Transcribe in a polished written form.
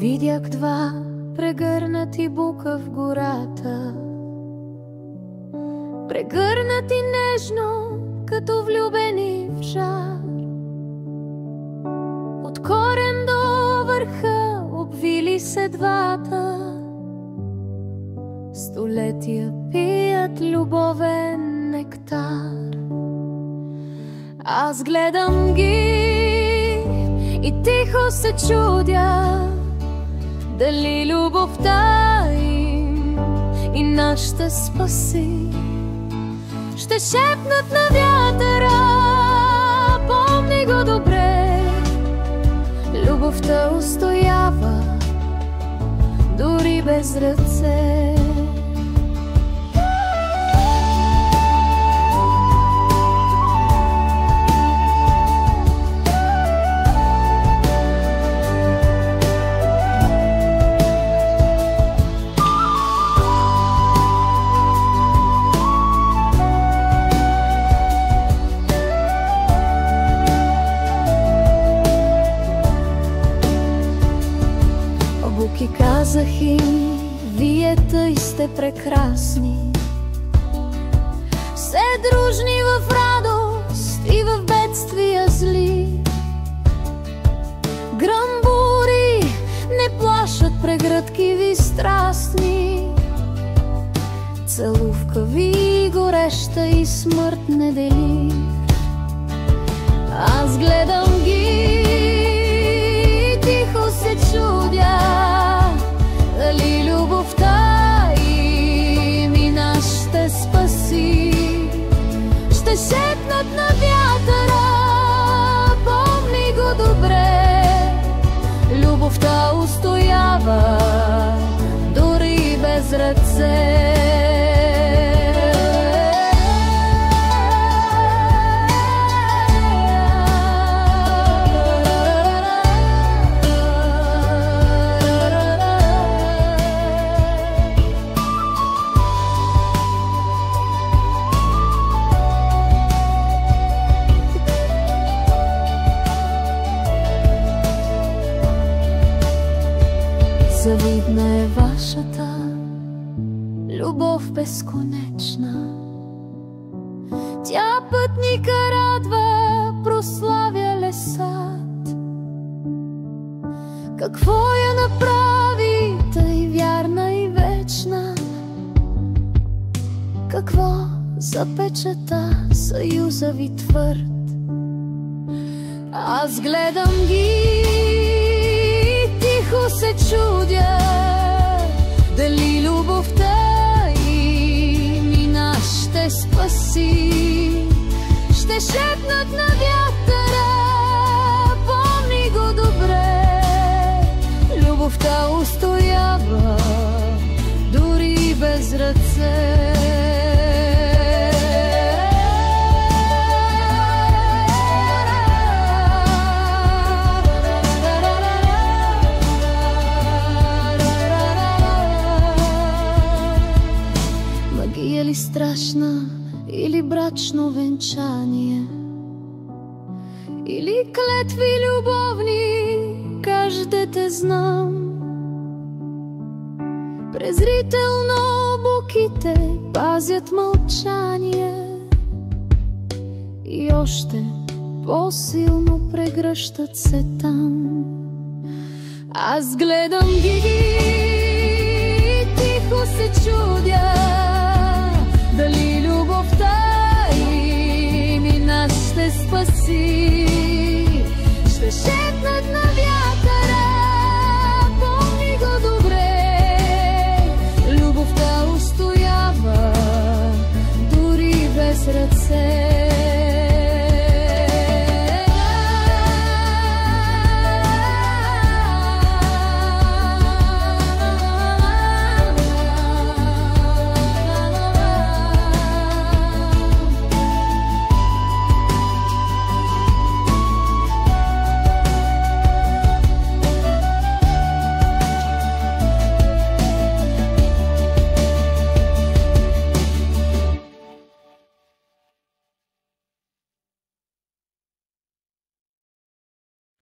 Видях два прегърнати бука в гората, прегърнати нежно, като влюбени в жар. От корен до върха обвили се двата, столетия пият любовен нектар. Аз гледам ги и тихо се чудя, дали любовта им и нас ще спаси. Ще шепнат на вятъра, помни го добре, любовта устоява дори без ръце. И казах им, вие тъй сте прекрасни, все дружни в радост и в бедствия зли. Гръм бури не плашат прегръдки ви страстни, целувка ви гореща и смърт не дели. Аз гледам ги и тихо се чудя, дали любовта им и нас ще спаси. Ще шепнат на вятъра, помни го добре, любовта устоява дори без ръце. Завидна е вашата любов безконечна, тя пътника радва, прославя лесат. Какво я направи тъй вярна и вечна? Какво запечата съюза ви твърд? Аз гледам ги, тихо се чудя, дали любовта им и нас ще спаси. Ще шепнат на вятъра, помни го добре, любовта устоява дори без ръце. Или страшна, или брачно венчание, или клетви любовни, кажете знам. Презрително буките пазят мълчание и още по-силно прегръщат се там. Аз гледам ги и тихо се чудя, дали любовта им и нас ще спаси.